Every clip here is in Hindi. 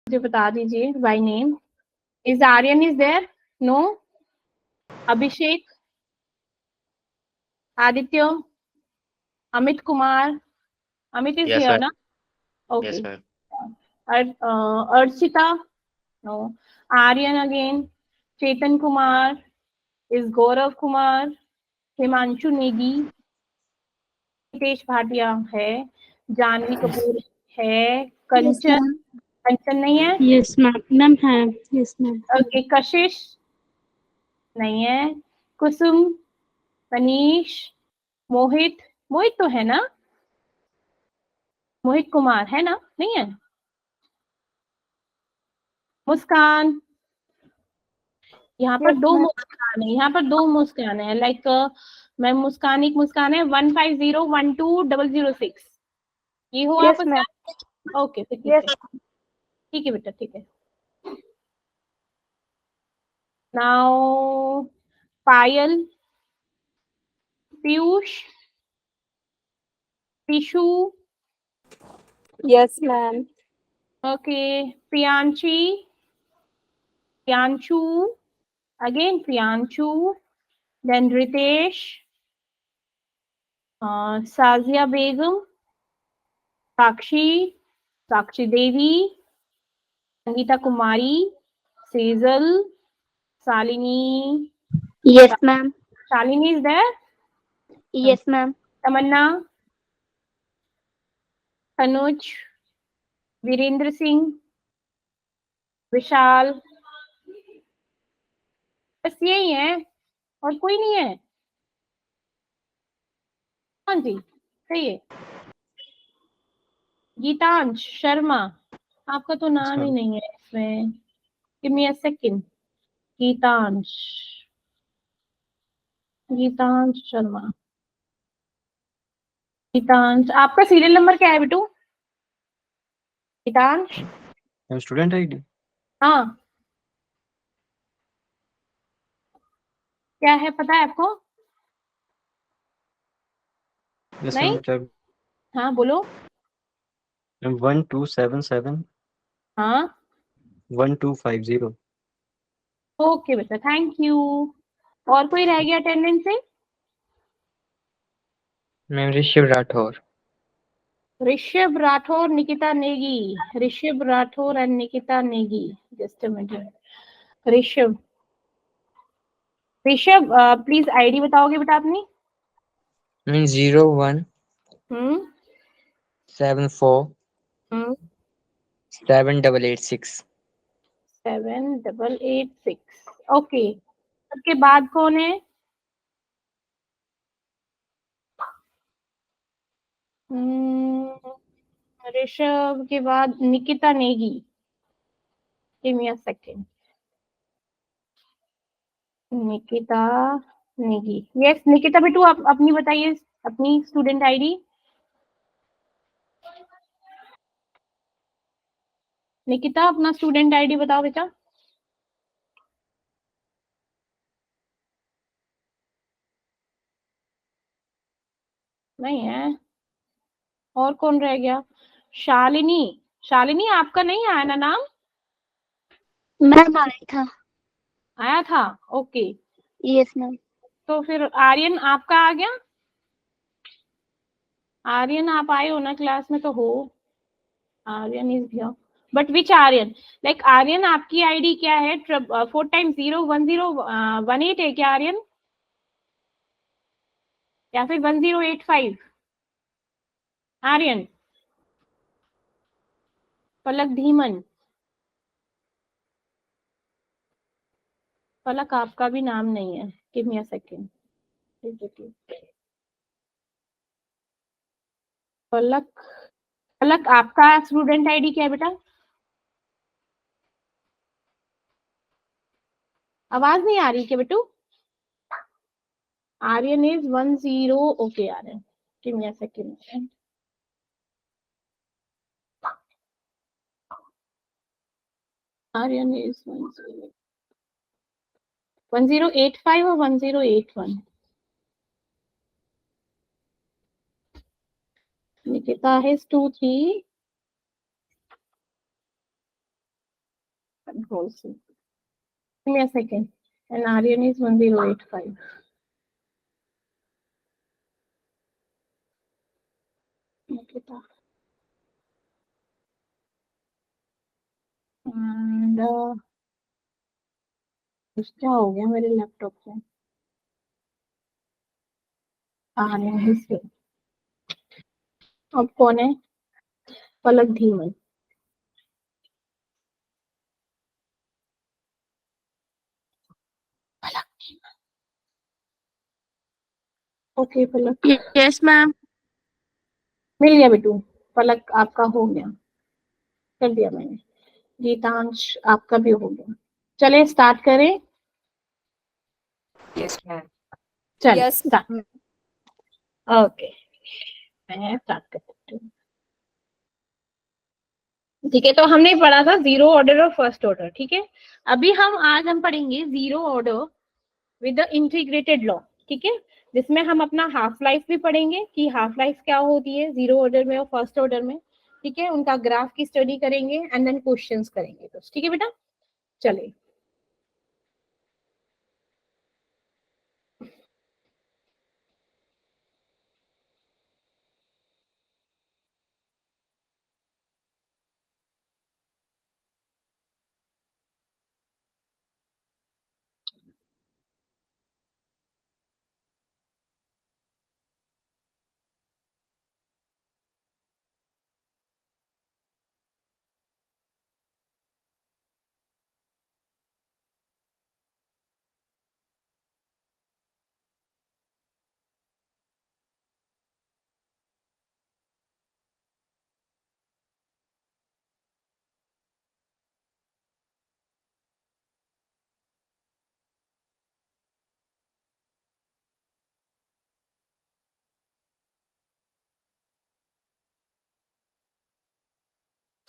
मुझे बता दीजिए by name. Is Aryan is there? No. Abhishek, Aditya, Amit Kumar, Amit is Yes, here ma'am. ना? Okay. Yes, ma'am. Archita, no. Aryan again, Chetan Kumar, is Gaurav Kumar, Himanshu Negi, Hitesh Bhatia है, जानवी कपूर है, Yes, कंचन, ma'am. कंचन नहीं है, Yes, ma'am. Ma'am, have. Yes, ma'am. Okay, कशिश नहीं है, कुसुम, मनीष, मोहित, मोहित तो है ना, मोहित कुमार है ना, नहीं है, मुस्कान, यहाँ पर Yes, दो ma'am. मुस्कान है, यहाँ पर दो मुस्कान है, लाइक मैं मुस्कान, एक मुस्कान है 15012006, ये हो आप Yes, ma'am. मुस्कान? ओके, फिर ठीक Yes. है, ठीक है बेटा, ठीक है। Now Payal, Piyush, Tishu, Yes, ma'am. Okay, Priyanshi, Priyanshu, again Priyanshu, then Ritesh, Sajiya Begum, Sakshi, Sakshi Devi, Sangeeta Kumari, Sejal, Shalini, Yes, ma'am. Shalini is there, Yes, ma'am. Tamanna, Tanuj, Virendra Singh, Vishal, बस यही है और कोई नहीं है। हाँ जी, सही है। गीतांश शर्मा, आपका तो नाम ही नहीं है इसमें, give me a second. Geetansh, Geetansh Sharma, Geetansh, आपका सीरियल नंबर क्या है बेटू? गीतांश, स्टूडेंट आईडी हाँ क्या है, पता है आपको? यस नहीं, मैम, हाँ बोलो। 1277 हाँ 1250। ओके बेटा, थैंक यू। और कोई रह गया अटेंडेंस से? Ma'am Rishabh Rathore. Rishabh Rathore, Nikita Negi, Rishabh Rathore and Nikita Negi, just a minute. Rishabh, Rishabh please ID बताओगे बेटा अपनी? Ma'am 01 hmm 74 hmm 7886। 7886, ओके। उसके बाद कौन है? ऋषभ के बाद Nikita Negi, give me a second. Nikita Negi, yes Nikita बेटू, आप अपनी बताइए, अपनी स्टूडेंट आईडी। निकिता अपना स्टूडेंट आईडी बताओ बेटा। नहीं है, और कौन रह गया? शालिनी, शालिनी आपका नहीं आया ना नाम? मैम आया था। आया था, ओके। Yes, ma'am. तो फिर आर्यन आपका आ गया? आर्यन आप आए हो ना, क्लास में तो हो। Aryan is here, but which Aryan? Like Aryan आपकी आईडी क्या है? 4 टाइम 01018 है क्या आर्यन, या फिर 1085? आर्यन, पलक धीमन, पलक आपका भी नाम नहीं है, गिव मी अ सेकंड। पलक, पलक आपका स्टूडेंट आईडी क्या है बेटा? आवाज नहीं आ रही क्या बेटू? Aryan is 10, okay Aryan, give me a second. Aryan is 1085 और 1081। निकिता है 23 control C. Give me a second. And Aryan is 1085. Okay, and क्या हो गया मेरे लैपटॉप से? आर्यन है इसके। अब कौन है? Palak Dhiman. Okay Palak. Yes ma'am. मिल गया बेटू। पलक आपका हो गया, कर दिया मैंने। गीतांश आपका भी हो गया। चले स्टार्ट करें। Yes, ma'am. चल यस स्टार्ट। ओके मैं स्टार्ट कर देती हूँ। ठीक है, तो हमने पढ़ा था जीरो ऑर्डर और फर्स्ट ऑर्डर। ठीक है, अभी आज हम पढ़ेंगे zero order with the integrated law. ठीक है, जिसमें हम अपना हाफ लाइफ भी पढ़ेंगे कि हाफ लाइफ क्या होती है जीरो ऑर्डर में और फर्स्ट ऑर्डर में। ठीक है, उनका ग्राफ की स्टडी करेंगे एंड देन क्वेश्चंस करेंगे। तो ठीक है बेटा, चलिए।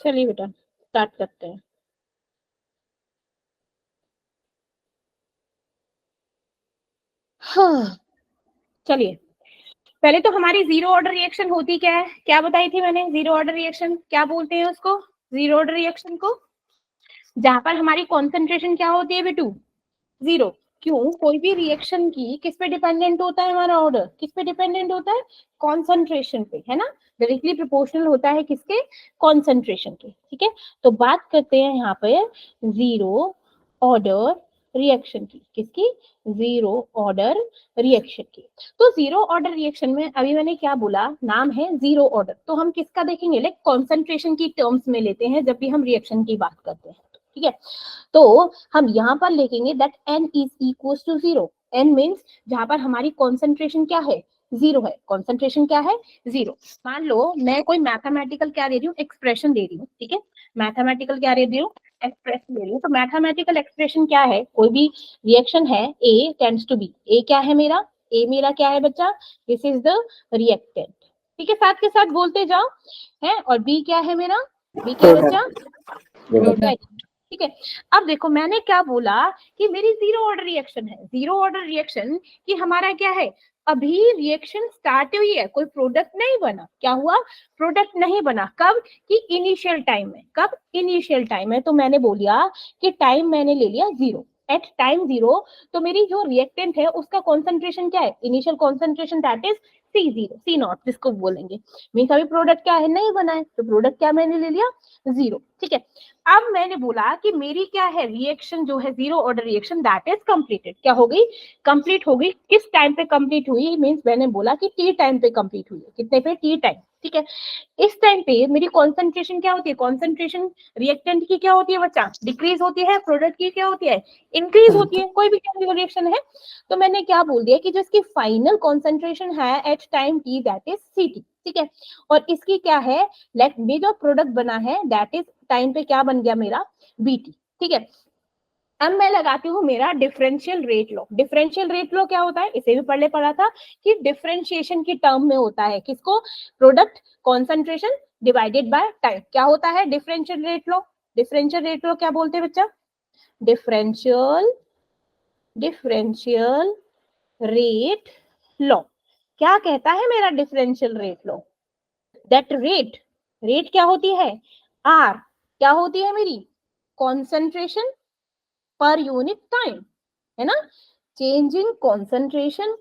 चलिए बेटा स्टार्ट करते हैं। हाँ, चलिए पहले तो हमारी जीरो ऑर्डर रिएक्शन होती क्या है, क्या बताई थी मैंने? जीरो ऑर्डर रिएक्शन क्या बोलते हैं उसको? जीरो ऑर्डर रिएक्शन को जहां पर हमारी कॉन्सेंट्रेशन क्या होती है बेटू? जीरो। क्यों? कोई भी रिएक्शन की किस पे डिपेंडेंट होता है? हमारा ऑर्डर किस पे डिपेंडेंट होता है? कॉन्सेंट्रेशन पे, है ना? डायरेक्टली प्रोपोर्शनल होता है किसके? कॉन्सेंट्रेशन के। ठीक है, तो बात करते हैं यहाँ पे जीरो ऑर्डर रिएक्शन की। किसकी? जीरो ऑर्डर रिएक्शन की। तो जीरो ऑर्डर रिएक्शन में अभी मैंने क्या बोला? नाम है जीरो ऑर्डर। तो हम किसका देखेंगे? लाइक कॉन्सेंट्रेशन की टर्म्स में लेते हैं जब भी हम रिएक्शन की बात करते हैं। ठीक है, तो हम यहाँ पर लिखेंगे that n is equal to zero. n means जहां पर हमारी कॉन्सेंट्रेशन क्या है? जीरो है। कॉन्सेंट्रेशन क्या है? जीरो। मान लो मैं कोई मैथमेटिकल क्या दे रही हूँ? एक्सप्रेशन दे रही हूँ। ठीक है, मैथमेटिकल क्या दे रही हूँ? एक्सप्रेशन दे रही हूँ। तो मैथमेटिकल एक्सप्रेशन क्या है? कोई भी रिएक्शन है, A tends to B। A क्या है मेरा? A मेरा क्या है बच्चा? This is the reactant. ठीक है, साथ के साथ बोलते जाओ है। और B क्या है मेरा? B क्या बच्चा? प्रोडक्ट। ठीक है, अब देखो मैंने क्या बोला कि मेरी जीरो ऑर्डर रिएक्शन है। जीरो ऑर्डर रिएक्शन कि हमारा क्या है? अभी रिएक्शन स्टार्ट हुई है, कोई प्रोडक्ट नहीं बना। क्या हुआ? प्रोडक्ट नहीं बना। कब? कि इनिशियल टाइम में। कब? इनिशियल टाइम में। तो मैंने बोलिया कि टाइम मैंने ले लिया जीरो। एट टाइम जीरो तो मेरी जो रिएक्टेंट है उसका कॉन्सेंट्रेशन क्या है? Initial concentration that is C zero, C not जिसको बोलेंगे। मीन्स अभी प्रोडक्ट क्या है? नहीं बना है। तो प्रोडक्ट क्या मैंने ले लिया? जीरो। ठीक है, अब मैंने बोला कि मेरी क्या है? रिएक्शन जो है zero order reaction that is completed. क्या हो गई? कंप्लीट हो गई। किस टाइम पे कंप्लीट हुई? मींस मैंने बोला कि टी टाइम पे कंप्लीट हुई है। कितने पे? T time. ठीक है, इस टाइम पे मेरी कॉन्सेंट्रेशन क्या होती है? कॉन्सेंट्रेशन रिएक्टेंट की क्या होती है बच्चा? डिक्रीज होती है। प्रोडक्ट की क्या होती है? इंक्रीज होती है। कोई भी केमिकल रिएक्शन है तो मैंने क्या बोल दिया कि जो इसकी फाइनल कॉन्सेंट्रेशन है at time T that is Ct। ठीक है, और इसकी क्या है? लेट में जो प्रोडक्ट बना है दैट इज टाइम पे क्या बन गया मेरा? Bt। ठीक है, अब मैं लगाती हूँ मेरा differential rate law. Differential rate law क्या होता है? इसे भी पहले पढ़ा था कि डिफरेंशिएशन की टर्म में होता है। किसको? Product concentration divided by time. क्या होता है differential rate law? Differential rate law क्या बोलते हैं बच्चा? डिफरेंशियल रेट लॉ क्या कहता है मेरा? Differential rate law that rate क्या होती है? आर क्या होती है मेरी? कॉन्सेंट्रेशन पर यूनिट टाइम, है ना, change in concentration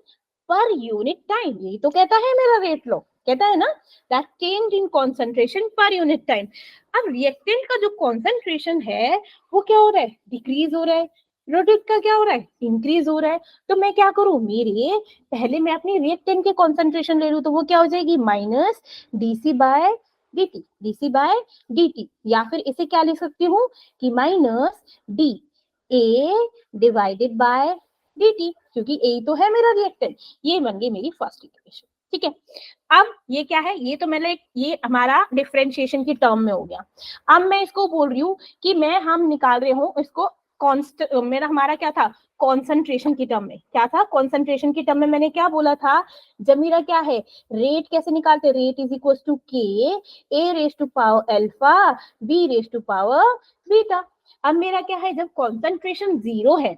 per unit time, यही तो कहता है मेरा रेट लॉ, कहता है ना that change in concentration per unit time. अब रिएक्टेंट का जो कॉन्सेंट्रेशन है वो क्या हो रहा है, डिक्रीज हो रहा है, प्रोडक्ट का क्या हो रहा है, इंक्रीज हो रहा है। तो मैं क्या करूं, मेरे पहले मैं अपनी रिएक्टेंट के कॉन्सेंट्रेशन ले लूं, तो वो क्या हो जाएगी, minus DC by dt, DC by dt, या फिर इसे क्या लिख सकती हूँ कि minus D A divided by dt, क्योंकि ए तो है मेरा रिएक्टेंट। ये बन गई मेरी फर्स्ट इक्वेशन, ठीक है। अब ये क्या है, ये तो मैंने, ये हमारा डिफरेंशिएशन की टर्म में हो गया। अब मैं इसको बोल रही हूँ कि हम निकाल रहे हूँ इसको कॉन्स्ट, मेरा हमारा क्या था, कॉन्सेंट्रेशन की टर्म में। क्या था, कॉन्सेंट्रेशन की टर्म में मैंने क्या बोला था, जब मेरा क्या है, रेट कैसे निकालते, rate is equal to k A raise to power alpha B raise to power beta. अब मेरा क्या है, जब कॉन्सेंट्रेशन जीरो है,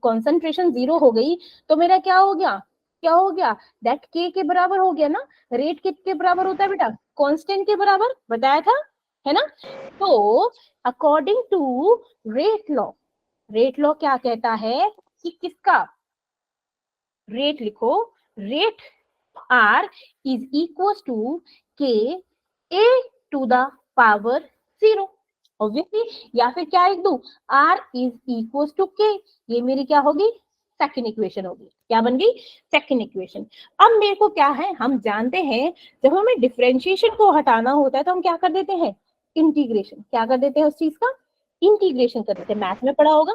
कॉन्सेंट्रेशन जीरो हो गई, तो मेरा क्या हो गया, क्या हो गया, दैट के बराबर हो गया ना, रेट किसके बराबर होता है बेटा, कांस्टेंट के बराबर, बताया था, है ना। तो according to rate law, rate law क्या कहता है कि किसका, रेट लिखो, rate R is equal to k A to the power zero, obviously, या फिर क्या लिख दूं, आर इज इक्वल टू के, ये मेरी क्या होगी, सेकंड इक्वेशन होगी। क्या बन गई, सेकंड इक्वेशन। अब मेरे को क्या है, हम जानते हैं जब हमें डिफरेंशिएशन को हटाना होता है तो हम क्या कर देते हैं, इंटीग्रेशन, क्या कर देते हैं उस चीज का, इंटीग्रेशन कर देते हैं, मैथ में पढ़ा होगा,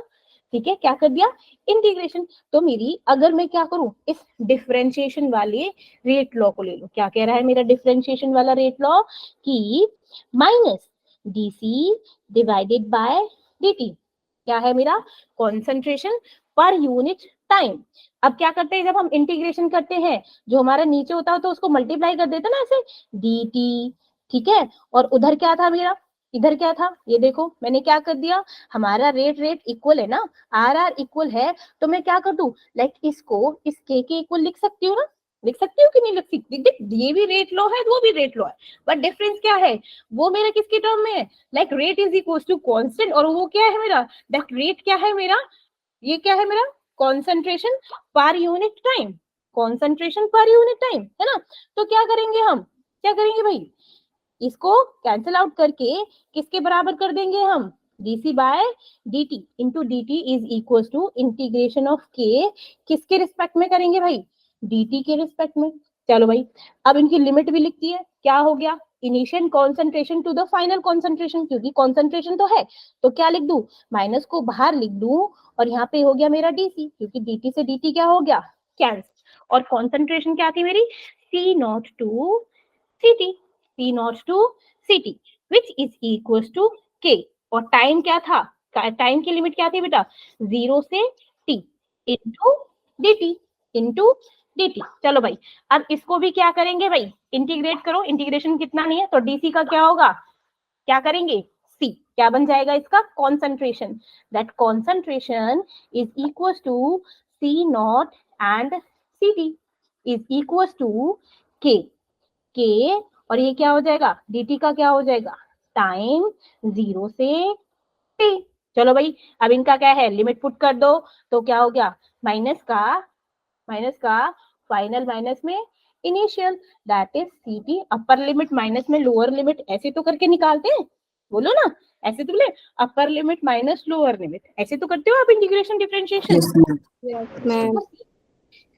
ठीक है, क्या कर दिया, इंटीग्रेशन। तो मेरी, अगर मैं क्या करूं, इस डिफरेंशिएशन वाले रेट लॉ को ले लूं, क्या कह रहा है मेरा डिफरेंशिएशन वाला रेट लॉ, कि minus DC divided by dt, क्या है मेरा, कॉन्सेंट्रेशन पर यूनिट टाइम। अब क्या करते हैं, जब हम इंटीग्रेशन करते हैं, जो हमारा नीचे होता है तो उसको मल्टीप्लाई कर देते हैं ना ऐसे, dt, ठीक है, और उधर क्या था मेरा, इधर क्या था, ये देखो मैंने क्या कर दिया, हमारा रेट इक्वल है ना, आर इक्वल है, तो मैं क्या कर दूं, लाइक इसको इस के इक्वल लिख सकती हूँ ना, लिख सकती हूँ कि नहीं लिख सकती, देख ये भी रेट लॉ है, वो भी रेट लॉ है, बट डिफरेंस क्या है, वो मेरा किसके टर्म में है, like rate is equal to constant, और वो क्या है मेरा, दैट रेट क्या है मेरा, ये क्या है मेरा, concentration per unit time, concentration per unit time, है ना। तो क्या करेंगे हम, क्या करेंगे भाई, इसको कैंसिल आउट करके किसके बराबर कर देंगे हम, dc बाय dt into dt is equal to integration of K, किसके रिस्पेक्ट में करेंगे भाई, dt के रिस्पेक्ट में। चलो भाई, अब इनकी लिमिट भी लिखती है, क्या हो गया, initial concentration to the final concentration, क्योंकि कॉन्सेंट्रेशन तो है, तो क्या लिख दूं, माइनस को बाहर लिख दूं, और यहाँ पे हो गया मेरा dc, क्योंकि dt से dt क्या हो गया, कैंसिल, और कॉन्सेंट्रेशन क्या थी मेरी, C not to Ct, C not to Ct which is equals to K, और टाइम क्या था, टाइम की लिमिट क्या थी बेटा, 0 से t इंटू dt। चलो भाई, अब इसको भी क्या करेंगे भाई, इंटीग्रेट करो, इंटीग्रेशन कितना नहीं है, तो dc का क्या होगा, क्या करेंगे, C, क्या बन जाएगा इसका, concentration, that concentration is equal to C not and Ct is equal to K, और ये क्या हो जाएगा, dt का क्या हो जाएगा, टाइम 0 से t। चलो भाई, अब इनका क्या है, लिमिट पुट कर दो, तो क्या हो गया, माइनस का फाइनल माइनस में initial, that is ct, upper limit minus में लोअर लिमिट, ऐसे तो करके निकालते हैं, बोलो ना, ऐसे तो बोले, upper limit minus lower limit, ऐसे तो करते हो आप integration differentiation, Yes, ma'am.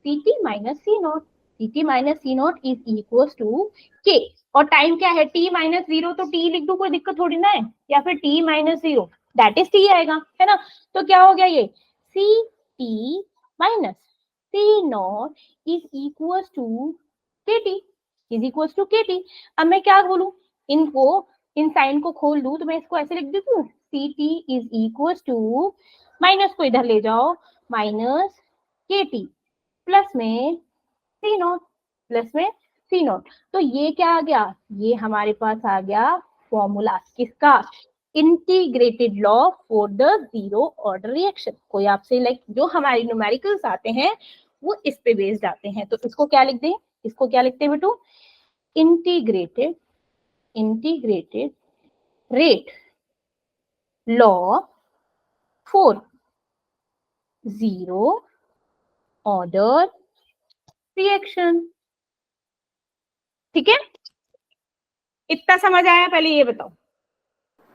ct minus C not, ct minus C not is equal to k, और टाइम क्या है, t माइनस 0, तो t लिख दो, कोई दिक्कत थोड़ी ना है, या फिर t minus 0 that is t आएगा, है ना। तो क्या हो गया ये, ct minus C not is equal to kt, is equal to kt। अब मैं क्या बोलूं, इनको, इन साइन को खोल दूं, तो मैं इसको ऐसे लिख देती हूँ, ct is equal to, minus को इधर ले जाओ, माइनस kt प्लस में सी नॉट, प्लस में सी नॉट। तो ये क्या आ गया, ये हमारे पास आ गया फॉर्मूला किसका, integrated law for the zero order reaction. कोई आपसे लाइक जो हमारे न्यूमेरिकल्स आते हैं वो इस पे बेस्ड आते हैं, तो इसको क्या लिख दें, इसको क्या लिखते हैं बेटू, integrated rate law 4 zero order reaction. ठीक है, इतना समझ आया? पहले ये बताओ।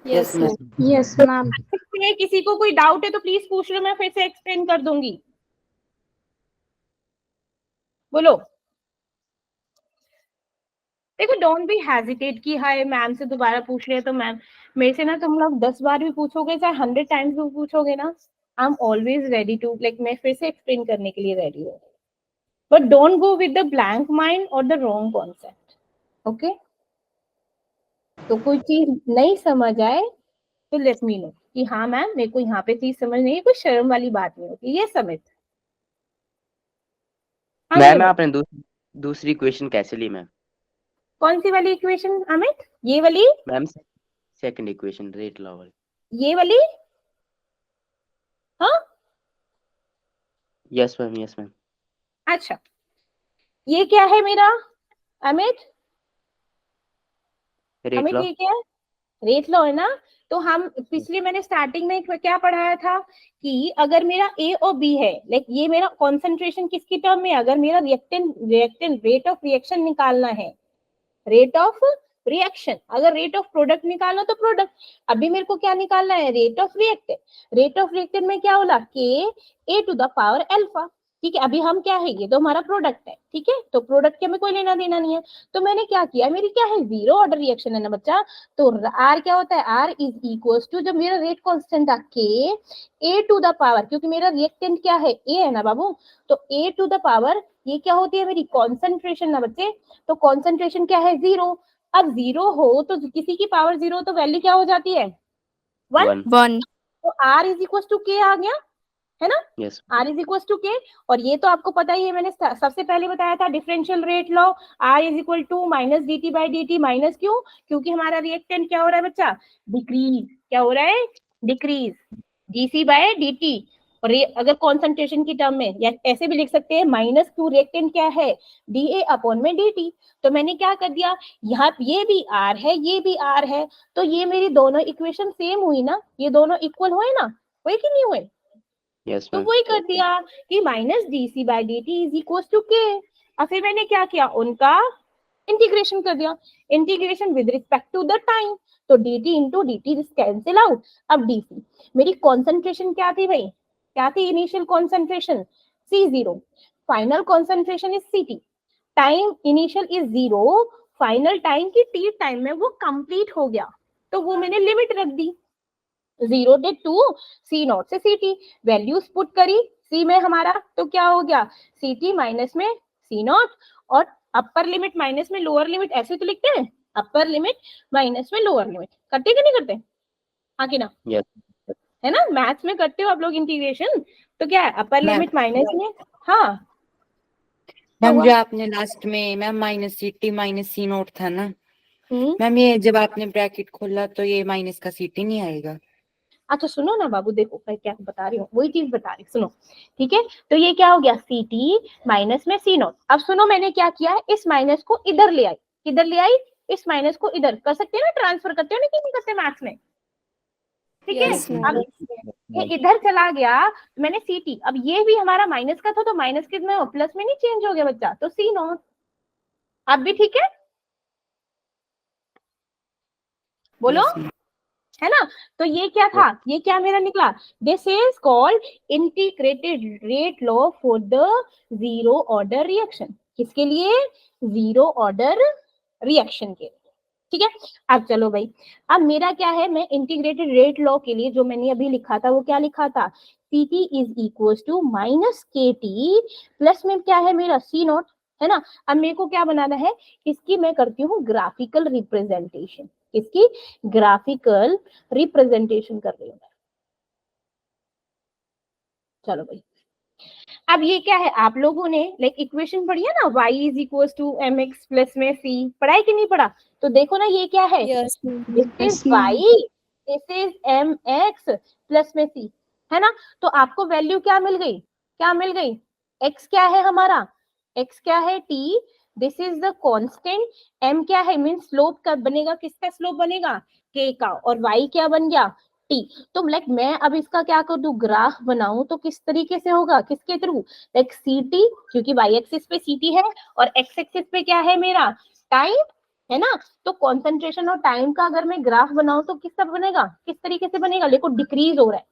Yes ma'am. Yes ma'am. किसी को कोई डाउट है तो प्लीज पूछ लो, मैं फिर से एक्सप्लेन कर दूंगी। बोलो। देखो, डोंट बी हेजिटेट कि हाय मैम से दोबारा पूछ रहे हैं तो मैम मेरे से ना तुम लोग 10 बार भी पूछोगे, चाहे 100 टाइम्स भी पूछोगे ना, I am always ready to, like मैं फिर से एक्सप्लेन करने के लिए रेडी हूँ। But don't go with the blank mind और द रॉन्ग कॉन्सेप्ट। ओके, तो कोई चीज नहीं समझ आए तो लेट मी नो कि हाँ मैम मेरे को यहाँ पे चीज समझ नहीं है, कोई शर्म वाली बात नहीं होती। ये समित मैम आपने दूसरी क्वेश्चन कैसे ली मैम? कौन सी वाली इक्वेशन अमित? ये वाली? Ma'am second equation rate law वाली। ये वाली? हाँ यस मैम, यस मैम। अच्छा, ये क्या है मेरा अमित? Rate Amit law. ये क्या है? रेट लॉ है ना। तो हम पिछले मैंने स्टार्टिंग में क्या पढ़ाया था कि अगर मेरा ए और बी है, लाइक ये मेरा कॉन्सेंट्रेशन किसकी टर्म में, अगर मेरा रिएक्टेंट रेट ऑफ रिएक्शन निकालना है, रेट ऑफ रिएक्शन, अगर रेट ऑफ प्रोडक्ट निकालना तो प्रोडक्ट, अभी मेरे को क्या निकालना है? Rate of reactant. Rate of reactant में क्या होला? के A to the power alpha. ठीक है, अभी हम क्या है, ये तो हमारा प्रोडक्ट है। ठीक है, तो प्रोडक्ट के हमें कोई लेना देना नहीं है, तो मैंने क्या किया, मेरी क्या है, जीरो ऑर्डर रिएक्शन है ना बच्चा। तो आर क्या होता है? आर इज इक्वल टू, जब मेरा रेट कांस्टेंट था के ए टू द पावर, क्योंकि मेरा रिएक्टेंट क्या है, ए है ना बाबू, तो ए टू द पावर ये क्या होती है मेरी कॉन्सेंट्रेशन ना बच्चे। तो कॉन्सेंट्रेशन क्या है? जीरो। अब जीरो हो तो किसी की पावर जीरो, तो वैल्यू क्या हो जाती है? 1। तो आर इज इक्वल टू के आ गया, है ना? Yes. R is equal to K, और ये तो आपको पता ही है, मैंने सबसे पहले बताया था differential rate law, R is equal to minus D T by D T, minus क्यों? क्योंकि हमारा रिएक्टेंट क्या हो रहा है बच्चा? डिक्रीज। क्या हो रहा है? Decrease, DC by D. और ये अगर कॉन्सेंट्रेशन की टर्म में या ऐसे भी लिख सकते हैं, माइनस क्यू रिएक्टेंट क्या है? डी ए अपॉन में डी टी। तो मैंने क्या कर दिया, यहाँ ये भी आर है, ये भी आर है, तो ये मेरी दोनों इक्वेशन सेम हुई ना, ये दोनों इक्वल हुए ना, हुए कि नहीं हुए? यस तो मैम। वही कर दिया कि minus D C by D T is equal to K. और फिर मैंने क्या किया, उनका इंटीग्रेशन कर दिया, integration with respect to the time, तो dt into D T cancel out. अब डीसी मेरी कॉन्सेंट्रेशन क्या थी भाई, क्या थी initial concentration? C0, final concentration is CT, time initial is 0, final time की t टाइम में वो कंप्लीट हो गया, तो वो मैंने लिमिट रख दी 0 से 2 C0 से CT, वैल्यूज पुट करी C में हमारा, तो क्या हो गया? CT माइनस में C0, और अपर लिमिट माइनस में लोअर लिमिट, ऐसे तो लिखते हैं, अपर लिमिट माइनस में लोअर लिमिट, करते कि नहीं करते? हाँ कि ना? यस। है ना, मैथ्स में करते हो आप लोग इंटीग्रेशन, तो क्या है, अपर मैम। लिमिट माइनस में। हाँ मैम, हुआ? जो आपने लास्ट में मैम माइनस सी माइनस सी नोट था ना हम्म, मैम, ये जब आपने ब्रैकेट खोला तो ये माइनस का सी नहीं आएगा? अच्छा सुनो ना बाबू, देखो मैं क्या बता रही हूँ, वही चीज बता रही हूँ, सुनो। ठीक है, तो ये क्या हो गया, CT माइनस में C0। अब सुनो मैंने क्या किया, इस माइनस को इधर ले आई, किधर ले आई? इस माइनस को इधर, कर सकते हैं ना ट्रांसफर, करते हो ना कि नहीं करते मैथ्स में? ठीक है, Yes, ma'am. अब ये इधर चला गया, मैंने CT, अब ये भी हमारा माइनस का था, तो माइनस किस में, प्लस में नहीं चेंज हो गया बच्चा, तो C0। अब भी ठीक है, बोलो। Yes, ma'am. है ना? तो ये क्या था, ये क्या मेरा निकला, this is called integrated rate law for the zero order reaction. किसके लिए? जीरो ऑर्डर रिएक्शन के लिए। ठीक है, अब चलो भाई, अब मेरा क्या है, मैं इंटीग्रेटेड रेट लॉ के लिए जो मैंने अभी लिखा था, वो क्या लिखा था, CT is equal to minus KT, plus में क्या है मेरा C0, है ना? अब मेरे को क्या बनाना है, इसकी मैं करती हूँ ग्राफिकल रिप्रेजेंटेशन, इसकी ग्राफिकल रिप्रेजेंटेशन कर रही हूँ। चलो भाई, अब ये क्या है, आप लोगों ने लाइक इक्वेशन पढ़ी है ना, y is equal to mx plus में c, पढ़ा है कि नहीं पढ़ा? तो देखो ना, ये क्या है, Yes, ma'am. This is y, this is mx plus में c, है ना? तो आपको वैल्यू क्या मिल गई, क्या मिल गई? x क्या है हमारा, x क्या है t, this is the constant, m क्या है, मीन स्लोप का बनेगा, किसका स्लोप बनेगा, k का, और y क्या बन गया, टी। तो लाइक मैं अब इसका क्या कर दूं, ग्राफ बनाऊं तो किस तरीके से होगा, किसके थ्रू, लाइक सी टी, क्योंकि वाई एक्सिस पे सी टी है और एक्स एक्सिस पे क्या है मेरा टाइम, है ना। तो कॉन्सेंट्रेशन और टाइम का अगर मैं ग्राफ बनाऊं तो किस तरह बनेगा, किस तरीके से बनेगा, देखो डिक्रीज हो रहा है,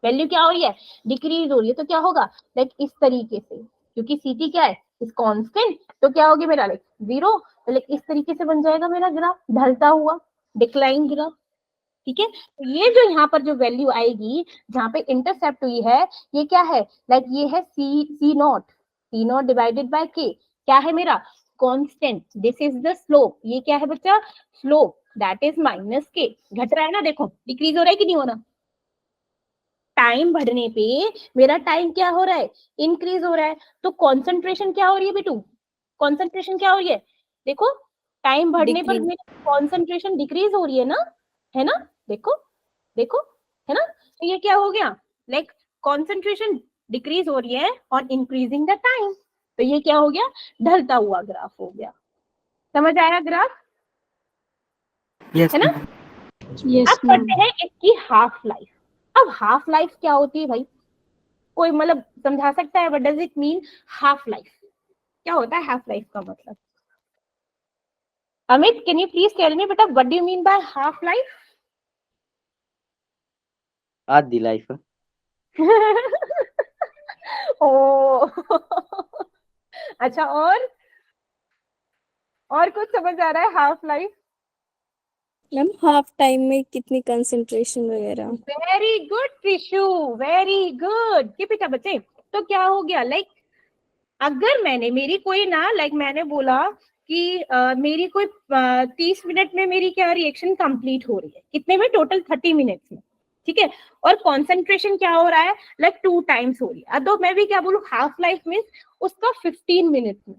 वैल्यू क्या हो रही है, डिक्रीज हो रही है, तो क्या होगा लाइक इस तरीके से, क्योंकि सी टी क्या है, इस कांस्टेंट, तो क्या होगी मेरा लाइक जीरो, तो लाइक इस तरीके से बन जाएगा मेरा ग्राफ, ढलता हुआ डिक्लाइन ग्राफ। ठीक है, तो ये जो यहाँ पर जो वैल्यू आएगी जहाँ पे इंटरसेप्ट हुई है, ये क्या है, लाइक ये है सी नॉट डिवाइडेड बाय के, क्या है मेरा constant, this is the slope, ये क्या है बच्चा, स्लोप, दैट इज माइनस के, घट रहा है ना, देखो डिक्रीज हो रहा है कि नहीं हो रहा, टाइम बढ़ने पे मेरा टाइम क्या हो रहा है, इंक्रीज हो रहा है, तो कॉन्सेंट्रेशन क्या हो रही है बेटू, कॉन्सेंट्रेशन क्या हो रही है, देखो टाइम बढ़ने पर Decrease. मेरी कॉन्सेंट्रेशन डिक्रीज हो रही है ना, देखो देखो, है ना, तो ये क्या हो गया, लाइक कॉन्सेंट्रेशन डिक्रीज हो रही है और इंक्रीजिंग द टाइम, तो ये क्या हो गया, ढलता हुआ ग्राफ हो गया। समझ आया ग्राफ, Yes, है ना। ma'am. Yes, अब ma'am. पढ़ते हैं इसकी हाफ लाइफ। अब हाफ लाइफ क्या होती है भाई, कोई मतलब समझा सकता है, what does it mean half life, क्या होता है हाफ लाइफ का मतलब, Amit can you please tell me बेटा what do you mean by half life. आधी लाइफ। ओ अच्छा, और कुछ समझ आ रहा है half life, ma'am half time में कितनी कंसंट्रेशन वगैरह। Very good Trishu, very good कि बेटा बच्चे, तो क्या हो गया लाइक अगर मैंने मेरी कोई ना लाइक मैंने बोला कि मेरी कोई 30 मिनट में मेरी क्या रिएक्शन कंप्लीट हो रही है, कितने में, टोटल 30 मिनट्स में, ठीक है, और कॉन्सेंट्रेशन क्या हो रहा है लाइक 2 टाइम्स हो रही है, तो मैं भी क्या बोलूं हाफ लाइफ मीन्स उसका 15 मिनट्स में,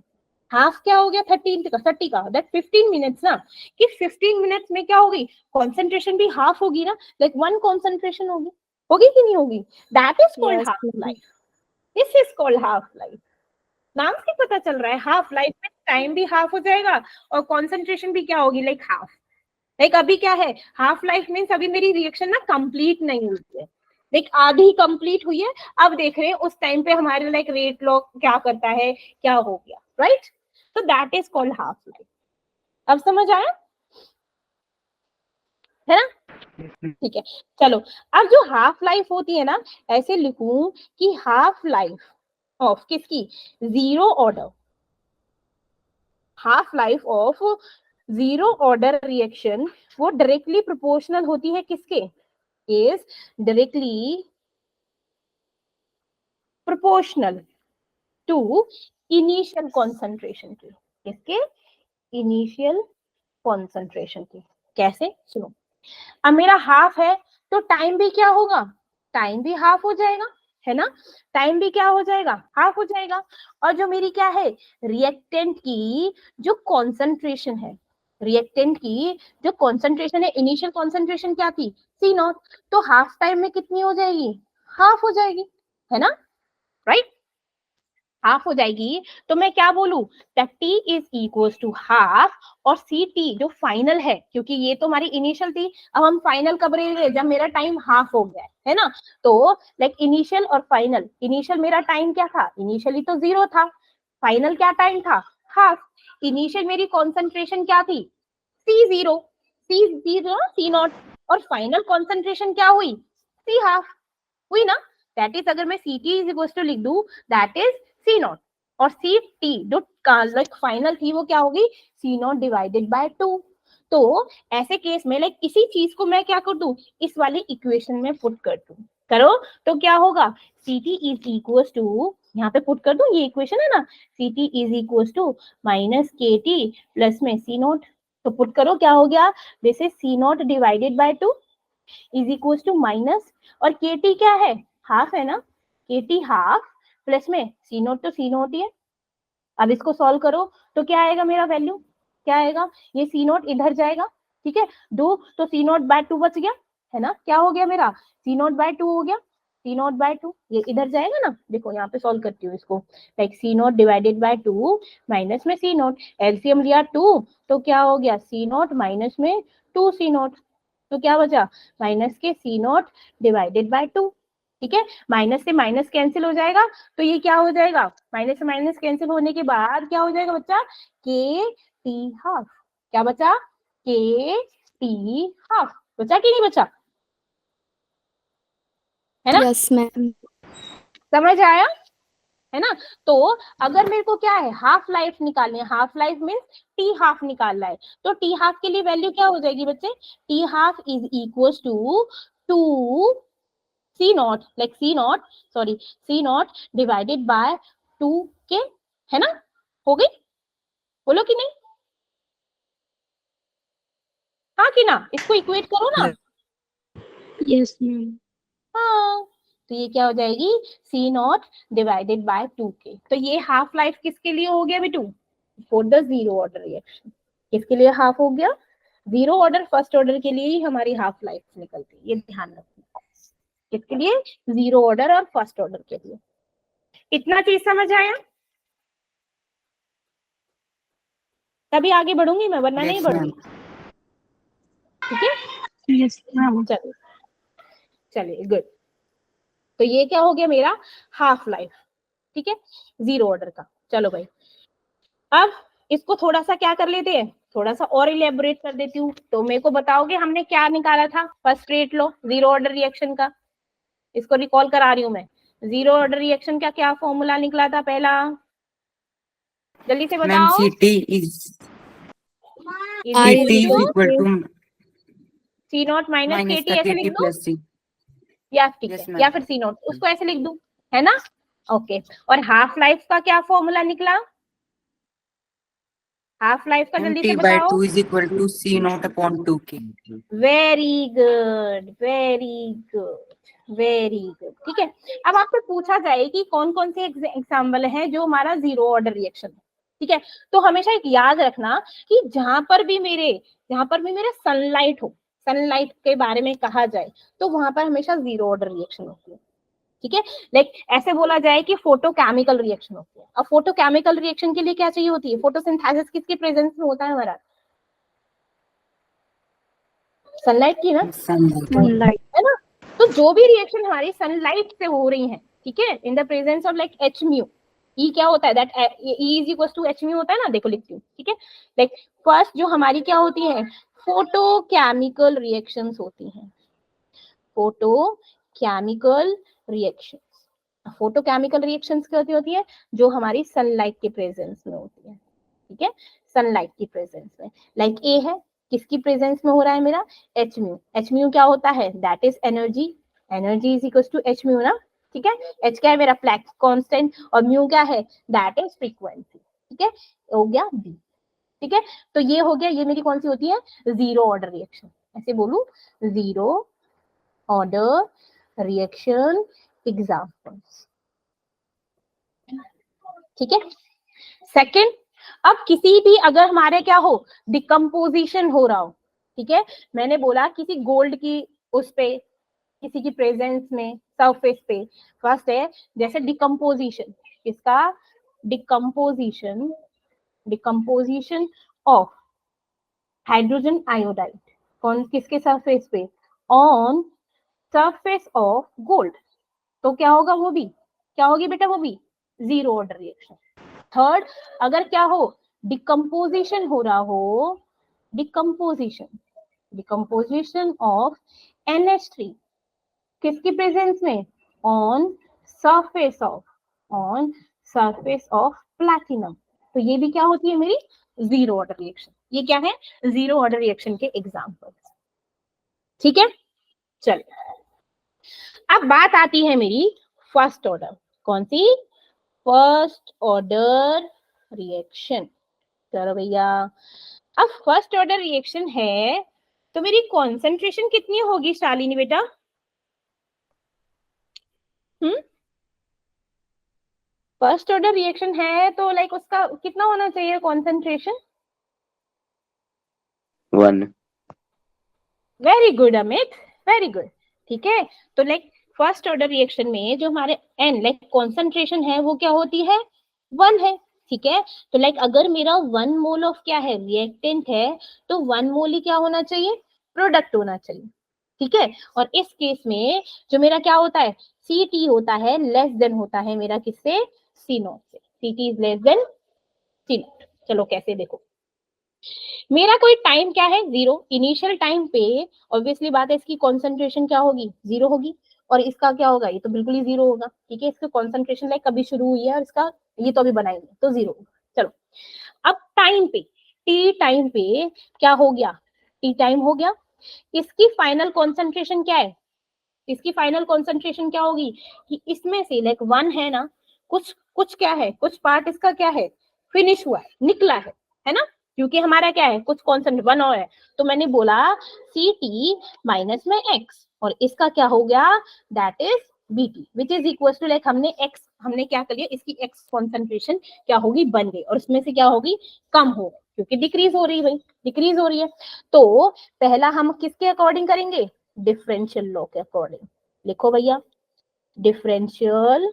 हाफ क्या हो गया 30 का दैट 15 मिनट्स ना, कि 15 मिनट्स में क्या होगी, कॉन्सेंट्रेशन भी हाफ होगी ना, लाइक 1 कॉन्सेंट्रेशन होगी कि नहीं होगी, that is called Yes, half ma'am. Life, this is called half life. नाम से पता चल रहा है हाफ लाइफ में टाइम भी हाफ हो जाएगा और कॉन्सेंट्रेशन भी क्या होगी लाइक हाफ, लाइक अभी क्या है हाफ लाइफ मीन्स अभी मेरी रिएक्शन ना कंप्लीट नहीं हुई है, लाइक आधी कंप्लीट हुई है, अब देख रहे हैं उस टाइम पे हमारे लाइक रेट लॉ क्या करता है, क्या हो गया, राइट, तो that is called half life. अब समझ आया, है ना, ठीक है, चलो अब जो हाफ लाइफ होती है ना, ऐसे लिखूं कि हाफ लाइफ ऑफ किसकी, zero order, half life of zero order reaction वो डायरेक्टली प्रोपोर्शनल होती है किसके, is directly proportional to initial concentration की, किसके, इनिशियल कॉन्सेंट्रेशन की। कैसे, सुनो, अब मेरा हाफ है तो टाइम भी क्या होगा, टाइम भी हाफ हो जाएगा, है ना, टाइम भी क्या हो जाएगा, हाफ हो जाएगा, और जो मेरी क्या है रिएक्टेंट की जो कॉन्सेंट्रेशन है, रिएक्टेंट की जो कॉन्सेंट्रेशन है, इनिशियल कॉन्सेंट्रेशन क्या थी, सी नॉट, तो हाफ टाइम में कितनी हो जाएगी, हाफ हो जाएगी, है ना, राइट, हाफ हो जाएगी, तो मैं क्या बोलूं that T is equals to half, और सी टी जो फाइनल है, क्योंकि ये तो हमारी इनिशियल थी, अब हम फाइनल कब रहेंगे, जब मेरा टाइम हाफ हो गया है ना, तो लाइक इनिशियल और फाइनल, इनिशियल मेरा टाइम क्या था, इनिशियली तो 0 था, फाइनल क्या टाइम था, हाफ, इनिशियल मेरी कॉन्सेंट्रेशन क्या थी, C0, सी नॉट, और फाइनल कॉन्सेंट्रेशन क्या हुई, सी हाफ हुई ना, दैट इज अगर मैं C T is equal to लिख दूं दैट इज सी नॉट, और सी टी जो लाइक फाइनल थी वो क्या होगी, सी नॉट डिवाइडेड बाय 2, तो ऐसे केस में लाइक इसी चीज को मैं क्या कर दूं, इस वाली इक्वेशन में पुट कर दूं, करो तो क्या होगा, C T is equal to, यहाँ पे पुट कर दूं, ये इक्वेशन है ना, C T is equal to minus के टी प्लस में सी नॉट, तो पुट करो क्या हो गया, this is C nought divided by 2 is equal to minus, और के टी क्या है, हाफ है ना, के टी हाफ प्लस में सी नोट, तो सी नोट ही है, अब इसको सॉल्व करो तो क्या आएगा मेरा वैल्यू, क्या आएगा, ये सी नोट इधर जाएगा, ठीक है, 2 तो सी नोट बाय 2 बच गया, है ना, क्या हो गया मेरा, सी नोट बाय 2 हो गया, सी नोट बाय 2 ये इधर जाएगा ना, देखो यहाँ पे सॉल्व करती हूँ इसको, like C nought divided by 2 minus में सी नोट, एलसीएम लिया 2 तो क्या हो गया, सी नोट माइनस में 2 सी नोट, तो क्या बचा, माइनस के सी नॉट डिवाइडेड बाय 2। ठीक है, माइनस से माइनस कैंसिल हो जाएगा, तो ये क्या हो जाएगा, माइनस से माइनस कैंसिल होने के बाद क्या हो जाएगा बच्चा, के टी हाफ। क्या बचा, के टी हाफ। बचा कि नहीं बचा, है ना? Yes ma'am. समझ आया, है ना? तो अगर मेरे को क्या है, हाफ लाइफ निकालनी है, half life means T half निकालना है, तो टी हाफ के लिए वैल्यू क्या हो जाएगी बच्चे, T half is equal to 2 C nought, like C nought, sorry C nought divided by 2 K, है ना? हो गई, बोलो कि नहीं, हाँ कि ना, इसको इक्वेट करो ना। Yes ma'am. हाँ, तो ये क्या हो जाएगी, सी नॉट डिवाइडेड बाय 2 के। तो ये हाफ लाइफ किसके लिए हो गया बेटू, for the zero order reaction. किसके लिए हाफ हो गया, जीरो ऑर्डर फर्स्ट ऑर्डर के लिए ही हमारी हाफ लाइफ निकलती है, ये ध्यान रखना। किसके लिए, जीरो ऑर्डर और फर्स्ट ऑर्डर के लिए। इतना चीज समझ आया, तभी आगे बढ़ूंगी मैं, वरना नहीं Yes, बढ़ूंगी। ठीक है, यस मैम। चलिए चलिए गुड। तो ये क्या हो गया मेरा, हाफ लाइफ। ठीक है, जीरो ऑर्डर का। चलो भाई, अब इसको थोड़ा सा क्या कर लेते हैं, थोड़ा सा और इलेबोरेट कर देती हूँ। तो मेरे को बताओगे हमने क्या निकाला था फर्स्ट रेट लो जीरो ऑर्डर रिएक्शन का, इसको रिकॉल करा रही हूँ मैं। जीरो ऑर्डर रिएक्शन का क्या फॉर्मूला निकला था पहला, जल्दी से मैम बताओ। CT is equal to C nought minus K minus T, का ऐसे लिख KT दो, plus C. या ठीक Yes, है, ma'am. या फिर सी नॉट, उसको ऐसे लिख दूं, है ना? ओके, और हाफ लाइफ का क्या फॉर्मूला निकला, हाफ लाइफ का जल्दी से T by बताओ। 2 is equal to C naught upon 2K. Very good, very good, very good. ठीक है, अब आपसे पूछा जाए कि कौन कौन से एग्जाम्पल हैं जो हमारा जीरो ऑर्डर रिएक्शन है। ठीक है, तो हमेशा एक याद रखना कि जहां पर भी मेरे सनलाइट हो, सनलाइट के बारे में कहा जाए, तो वहां पर हमेशा जीरो ऑर्डर रिएक्शन होती है। ठीक है, लाइक ऐसे बोला जाए कि फोटोकेमिकल रिएक्शन होती है। अब फोटोकेमिकल रिएक्शन के लिए क्या चाहिए होती है, फोटोसिंथेसिस किसके प्रेजेंस में होता है हमारा, सनलाइट की ना, सनलाइट। है ना? तो जो भी रिएक्शन हमारी सनलाइट से हो रही है, ठीक है, in the presence of like H mu, E क्या होता है, that E is equal to H mu होता है ना, देखो लिखती हूँ। ठीक है, लाइक फर्स्ट जो हमारी क्या होती है, फोटोकेमिकल रिएक्शंस होती हैं, फोटोकेमिकल रिएक्शंस। फोटोकेमिकल रिएक्शंस क्या होती है, जो हमारी सनलाइट के प्रेजेंस में होती है। ठीक है, सनलाइट की प्रेजेंस में, लाइक ए है, किसकी प्रेजेंस में हो रहा है मेरा, एच म्यू। एच म्यू क्या होता है, that is energy, energy is equal to H mu ना। ठीक है, एच क्या है मेरा, प्लैंक्स कांस्टेंट, और म्यू क्या है, दैट इज फ्रीक्वेंसी। ठीक है, हो गया बी। ठीक है, तो ये हो गया, ये मेरी कौन सी होती है, जीरो ऑर्डर रिएक्शन। ऐसे बोलू, जीरो ऑर्डर रिएक्शन एग्जाम्पल्स। ठीक है, सेकंड, अब किसी भी अगर हमारे क्या हो, डिकम्पोजिशन हो रहा हो, ठीक है, मैंने बोला किसी गोल्ड की उस पे, किसी की प्रेजेंस में सरफेस पे, फर्स्ट है जैसे डिकम्पोजिशन, किसका, decomposition, decomposition of hydrogen iodide, कौन किसके सरफेस पे, ऑन सरफेस ऑफ गोल्ड, तो क्या होगा वो भी, क्या होगी बेटा वो भी, जीरो ऑर्डर रिएक्शन। थर्ड, अगर क्या हो, डिकम्पोजिशन हो रहा हो, डिकम्पोजिशन, डिकम्पोजिशन ऑफ NH3, किसकी प्रेजेंस में, on surface of, on surface of platinum, तो ये भी क्या होती है मेरी जीरो ऑर्डर रिएक्शन। ये क्या है, जीरो ऑर्डर रिएक्शन के एग्जांपल्स। ठीक है, चलिए अब बात आती है मेरी फर्स्ट ऑर्डर, कौन सी, फर्स्ट ऑर्डर रिएक्शन। चलो भैया, अब फर्स्ट ऑर्डर रिएक्शन है, तो मेरी कॉन्सेंट्रेशन कितनी होगी शालिनी बेटा, फर्स्ट ऑर्डर रिएक्शन है तो लाइक उसका कितना होना चाहिए concentration, 1. Very good Amit, very good. ठीक है, तो लाइक फर्स्ट ऑर्डर रिएक्शन में जो हमारे एन लाइक कॉन्सेंट्रेशन है वो क्या होती है, 1 है। ठीक है, तो लाइक अगर मेरा 1 मोल ऑफ क्या है, रिएक्टेंट है, तो 1 मोल ही क्या होना चाहिए, प्रोडक्ट होना चाहिए, ठीक है। और इस केस में जो मेरा क्या होता है, सी टी होता है लेस देन होता है मेरा किससे, सी नॉट से, C T is less than C nought. चलो कैसे देखो, मेरा कोई टाइम क्या है, जीरो, इनिशियल टाइम पे ऑब्वियसली बात है इसकी कॉन्सेंट्रेशन क्या होगी, जीरो होगी, और इसका क्या होगा, ये तो बिल्कुल ही जीरो होगा, ठीक है। इसका कॉन्सेंट्रेशन लाइक कभी शुरू हुई है और इसका ये तो अभी बनाएंगे तो जीरो होगा। चलो अब टाइम पे, टी टाइम पे क्या हो गया, टी टाइम हो गया, इसकी फाइनल कॉन्सेंट्रेशन क्या है, इसकी फाइनल कॉन्सेंट्रेशन क्या होगी कि इसमें से लाइक वन है ना, कुछ कुछ क्या है, कुछ पार्ट इसका क्या है, फिनिश हुआ है, निकला है ना, क्योंकि हमारा क्या है, कुछ कॉन्सेंट्रेट वन और है, तो मैंने बोला सी टी माइनस में एक्स, और इसका क्या हो गया, that is B T which is equal to like हमने क्या कर लिया, इसकी एक्स कॉन्सेंट्रेशन क्या होगी, बन गई, और इसमें से क्या होगी, कम हो, क्योंकि डिक्रीज हो रही है भाई, डिक्रीज हो रही है। तो पहला हम किसके अकॉर्डिंग करेंगे, डिफरेंशियल लॉ के अकॉर्डिंग। लिखो भैया, डिफरेंशियल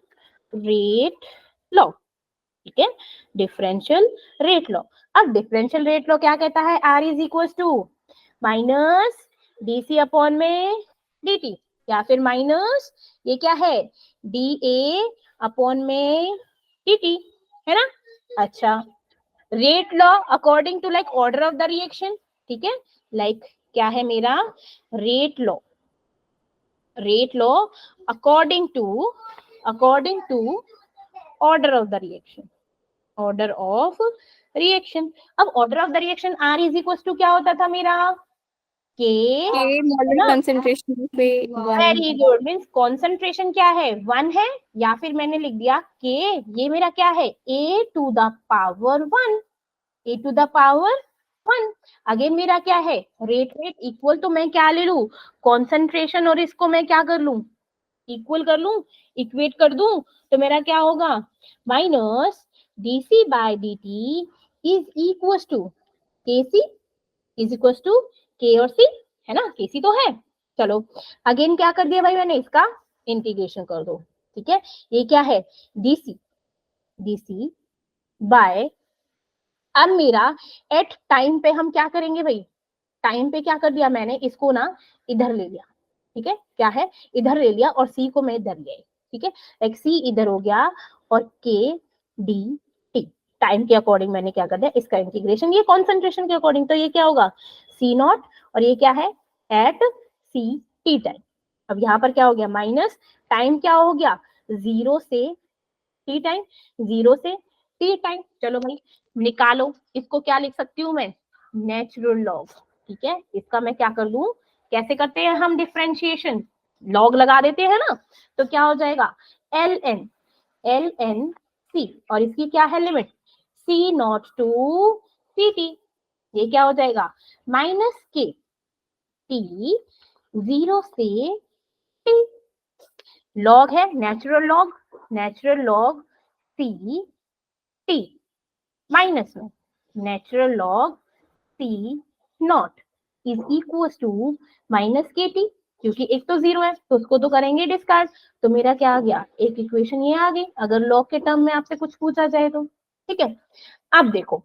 रेट लॉ, ठीक है, डिफरेंशियल रेट लॉ। अब डिफरेंशियल रेट लॉ क्या कहता है, R is equal to minus DC upon में dt, या फिर माइनस ये क्या है, डी ए अपॉन में dt, है ना। अच्छा, rate law according to like order of the reaction, ठीक है, लाइक क्या है मेरा, rate law, rate law according to order of the reaction, order of reaction. अब order of the reaction are is equal to क्या होता था मेरा, के मोलर कंसंट्रेशन पे वेरी गुड, मीन्स कॉन्सेंट्रेशन क्या है, वन है, या फिर मैंने लिख दिया के, ये मेरा क्या है, A to the power one, A to the power one. Again मेरा क्या है, रेट इक्वल, तो मैं क्या ले लू, कॉन्सेंट्रेशन, और इसको मैं क्या कर लू, इक्वल कर लू, इक्वेट कर दूं, तो मेरा क्या होगा, minus DC by dt is equal to KC is equal to K और सी, है ना, केसी तो है। चलो अगेन क्या कर दिया भाई मैंने, इसका इंटीग्रेशन कर दो, ठीक है। ये क्या है, डीसी बाय, अब मेरा एट टाइम पे हम क्या करेंगे भाई, टाइम पे क्या कर दिया मैंने, इसको ना इधर ले लिया, ठीक है, क्या है, इधर ले लिया, और सी को मैं इधर ले आई, ठीक है, एक सी इधर हो गया, और के डी टी, टाइम के अकॉर्डिंग मैंने क्या कर दिया, इसका इंटीग्रेशन, ये कॉन्सेंट्रेशन के अकॉर्डिंग, तो ये क्या होगा, सी नॉट, और ये क्या है, एट सी टी टाइम। अब यहाँ पर क्या हो गया, माइनस टाइम क्या हो गया, जीरो से टी टाइम, जीरो से टी टाइम। चलो भाई निकालो, इसको क्या लिख सकती हूँ मैं, नेचुरल लॉग, ठीक है। इसका मैं क्या कर लूं, कैसे करते हैं हम डिफरेंशिएशन, लॉग लगा देते हैं ना, तो क्या हो जाएगा, एल एन सी, और इसकी क्या है limit, C naught to C T, ये क्या हो जाएगा, माइनस के टी जीरो से टी, लॉग है, natural log C T minus में natural log C not is equal to minus के टी, क्योंकि एक तो जीरो है तो उसको तो करेंगे डिस्कार्ड, तो मेरा क्या आ गया, एक इक्वेशन ये आ गई, अगर लॉग के टर्म में आपसे कुछ पूछा जाए तो, ठीक है। अब देखो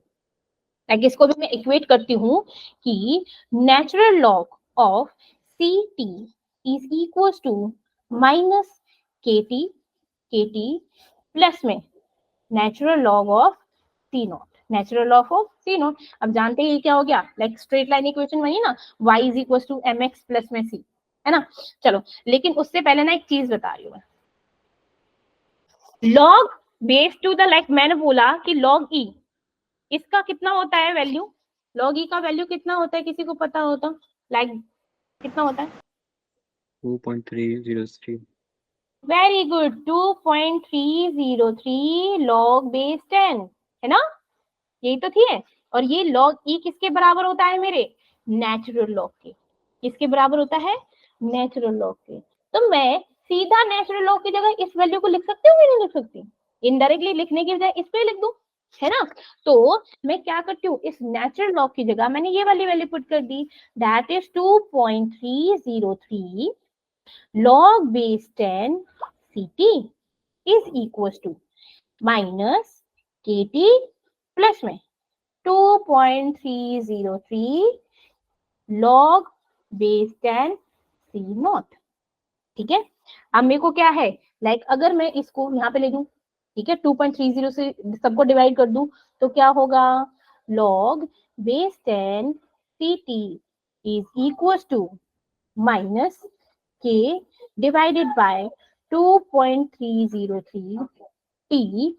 इसको भी मैं इक्वेट करती हूँ कि natural log of C T is equal to minus के टी प्लस में natural log of C nought, natural log of C nought. अब जानते हैं ये क्या हो गया, लाइक स्ट्रेट लाइन इक्वेशन वही ना, y is equal to M X plus में सी, है ना। चलो लेकिन उससे पहले ना एक चीज बता रही हूँ मैं, log base two the, like मैंने बोला कि लॉग ई, इसका कितना होता है वैल्यू, लॉग ई का वैल्यू कितना होता है, किसी को पता होता, लाइक कितना होता है, 2.303 वेरी गुड, 2.303 लॉग बेस 10, है ना, यही तो थी है। और ये लॉग ई किसके बराबर होता है मेरे, नेचुरल लॉग के, किसके बराबर होता है, नेचुरल लॉग के। तो मैं सीधा नेचुरल लॉग की जगह इस वैल्यू को लिख सकती हूँ, नहीं लिख सकती, इनडायरेक्टली लिखने की बजाय इस पे लिख दूं, है ना। तो मैं क्या करती हूँ, इस नेचुरल लॉग की जगह मैंने ये वाली वैल्यू पुट कर दी, that is 2.303 log base 10 ct is equals to minus kt plus में 2.303 log बेस 10 सी नॉट। ठीक है, अब मेरे को क्या है, लाइक अगर मैं इसको यहाँ पे ले लूं, ठीक है, 2.30 से सबको डिवाइड कर दूं तो क्या होगा, log base 10 C T is equal to minus k divided by 2.303 T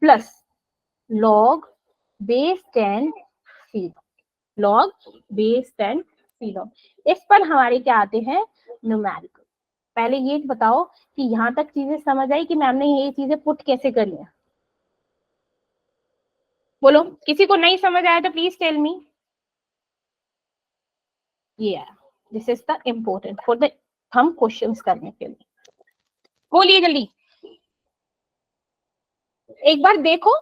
plus log base 10 C, log base 10 C log। इस पर हमारे क्या आते हैं, न्यूमेरिकल। पहले ये बताओ कि यहाँ तक चीजें समझ आई कि मैम ने ये चीजें पुट कैसे करी है, बोलो। किसी को नहीं समझ आया तो प्लीज टेल मी। ये this is the important for the um questions करने के लिए। बोलिए जल्दी, एक बार देखो,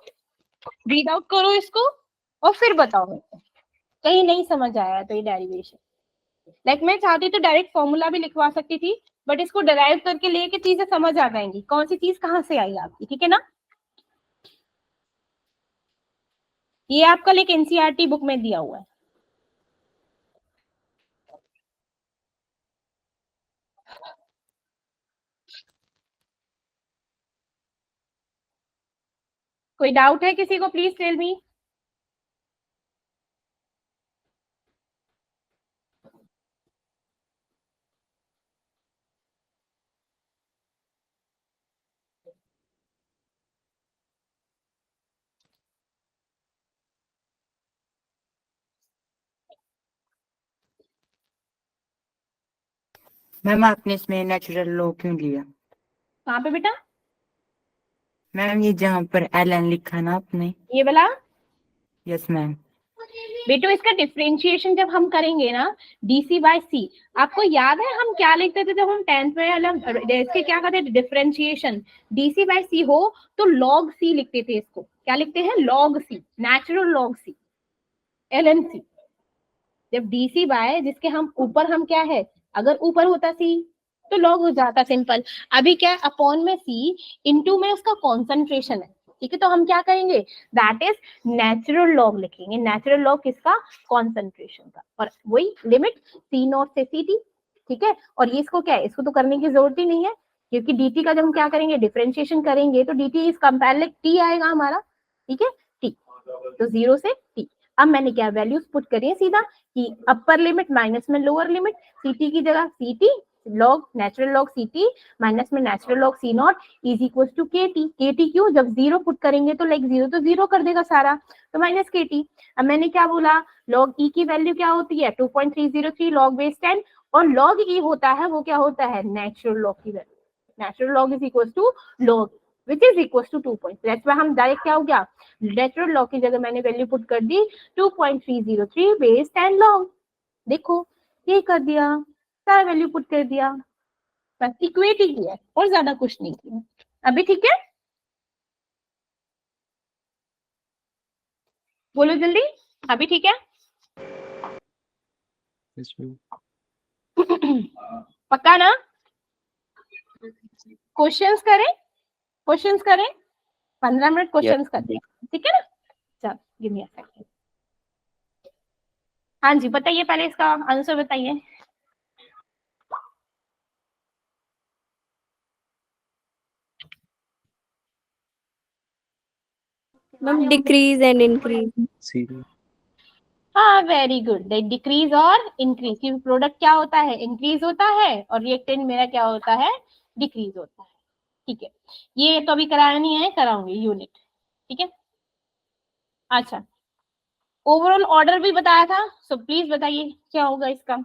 रीड आउट करो इसको और फिर बताओ मेरे को। कहीं नहीं समझ आया तो ये डेरिवेशन, लाइक मैं चाहती तो डायरेक्ट फॉर्मूला भी लिखवा सकती थी, बट इसको डिराइव करके लेके चीजें समझ आ जाएंगी, कौन सी चीज कहाँ से आई आपकी, ठीक है ना। ये आपका एक एनसीईआरटी बुक में दिया हुआ है। कोई डाउट है किसी को, प्लीज टेल मी। मैम आपने इसमें नेचुरल लॉ क्यों लिया? कहाँ पे बेटा? मैम ये जहाँ पर ln लिखा ना आपने। ये वाला? Yes ma'am. बेटो इसका डिफरेंशिएशन जब हम करेंगे ना, डीसी बाय सी, आपको याद है हम क्या लिखते थे जब हम 10th में इसके क्या कहते थे, डिफरेंशिएशन। डीसी बाय सी हो तो लॉग सी लिखते थे, इसको क्या लिखते हैं, लॉग सी, नेचुरल लॉग सी, एलएन सी। जब डीसी बाय जिसके हम ऊपर हम क्या है, अगर ऊपर होता सी तो लॉग हो जाता, सिंपल। अभी क्या, अपॉन में सी, इनटू में उसका कॉन्सेंट्रेशन है, ठीक है, तो हम क्या करेंगे, दैट इज नेचुरल लॉग लिखेंगे। नेचुरल लॉग किसका, कॉन्सेंट्रेशन का, और वही लिमिट सी नॉट से सी टी, ठीक है। और ये इसको क्या है, इसको तो करने की जरूरत ही नहीं है, क्योंकि dt का जब हम क्या करेंगे, डिफरेंशिएशन करेंगे तो dt इज कंपेयर टी आएगा हमारा, ठीक है, टी, तो 0 से टी। अब मैंने क्या वैल्यूज पुट करी है सीधा, कि अपर लिमिट माइनस में लोअर लिमिट, ct की जगह ct log natural log ct minus में natural log c naught is equal to kt। kt क्यों, जब 0 पुट करेंगे तो लाइक 0 तो 0 कर देगा सारा, तो माइनस kt। अब मैंने क्या बोला, लॉग e की वैल्यू क्या होती है, 2.303 लॉग बेस 10, और लॉग e होता है वो क्या होता है, नेचुरल लॉग की value. Natural log is equal to log which is equals to 2 points. That's why हम डायरेक्ट क्या हो गया, नेचुरल लॉग की जगह मैंने वैल्यू पुट कर दी 2.303 बेस 10 लॉग। देखो ये कर दिया, सारा वैल्यू पुट कर दिया, बस इक्वेट ही किया और ज्यादा कुछ नहीं किया। अभी ठीक है, बोलो जल्दी, अभी ठीक है? Yes, ma'am. पक्का ना? क्वेश्चंस करें, क्वेश्चंस करें, 15 मिनट क्वेश्चंस करते हैं, ठीक है ना। चल गिव मी अ सेकंड। हाँ जी बताइए, पहले इसका आंसर बताइए। Ma'am decrease and increase. C. हाँ वेरी गुड, डिक्रीज और इंक्रीज, क्योंकि प्रोडक्ट क्या होता है, इंक्रीज होता है, और रिएक्टेंट मेरा क्या होता है, डिक्रीज होता है, ठीक है। ये तो अभी कराया नहीं है, कराऊंगी यूनिट, ठीक है। अच्छा, ओवरऑल ऑर्डर भी बताया था, सो प्लीज बताइए क्या होगा इसका।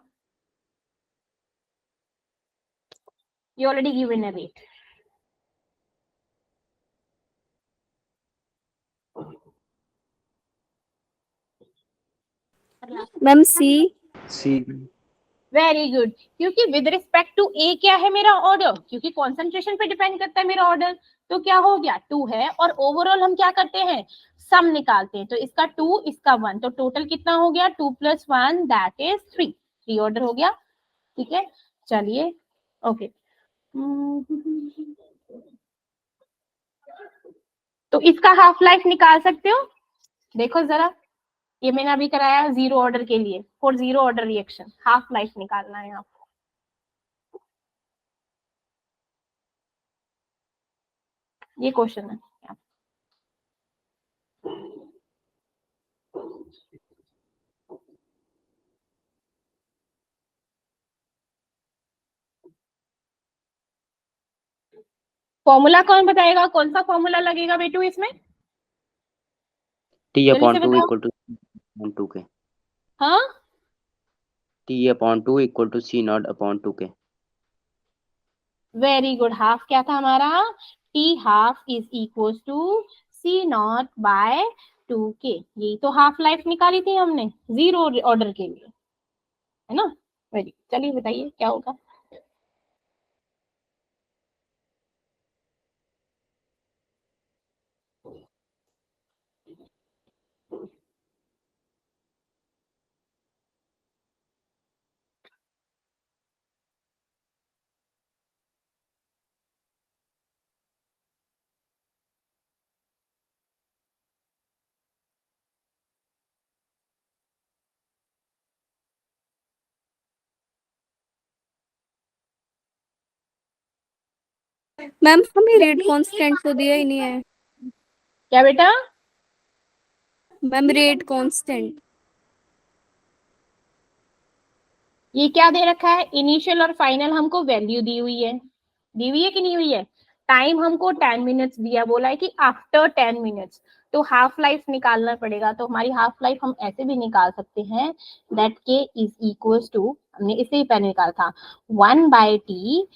You already given a rate. Ma'am C. C. Very good, क्योंकि विद रिस्पेक्ट टू ए क्या है मेरा ऑर्डर, क्योंकि कॉन्सेंट्रेशन पे डिपेंड करता है मेरा ऑर्डर, तो क्या हो गया 2 है, और ओवरऑल हम क्या करते हैं, सम निकालते हैं, तो इसका 2 इसका 1, तो टोटल कितना हो गया, 2 + 1 दैट इज 3, 3 ऑर्डर हो गया, ठीक है। चलिए ओके, तो इसका हाफ लाइफ निकाल सकते हो, देखो जरा, ये मैंने अभी कराया जीरो ऑर्डर के लिए, for zero order reaction half life निकालना है आपको। ये क्वेश्चन है। फॉर्मूला कौन बताएगा, कौन सा फॉर्मूला लगेगा बेटू इसमें? टी जल्दी अपॉन से टू बताओ। Equal two upon two k, हाँ T upon two equal to C naught upon two k. Very good. Half क्या था हमारा? T half is equal to C naught by 2k। यही तो हाफ लाइफ निकाली थी हमने जीरो ऑर्डर के लिए, है ना? वेरी, चलिए बताइए क्या होगा। मैम हमें रेट कांस्टेंट तो दिया ही नहीं है। क्या बेटा? Ma'am rate constant. ये क्या दे रखा है? इनिशियल और फाइनल हमको वैल्यू दी हुई है, दी हुई है कि नहीं हुई है? टाइम हमको 10 मिनट्स दिया, बोला है कि आफ्टर 10 मिनट्स, तो हाफ लाइफ निकालना पड़ेगा। तो हमारी हाफ लाइफ हम ऐसे भी निकाल सकते हैं, दैट के इज इक्वल टू, हमने इससे ही पहले निकाला था 1/t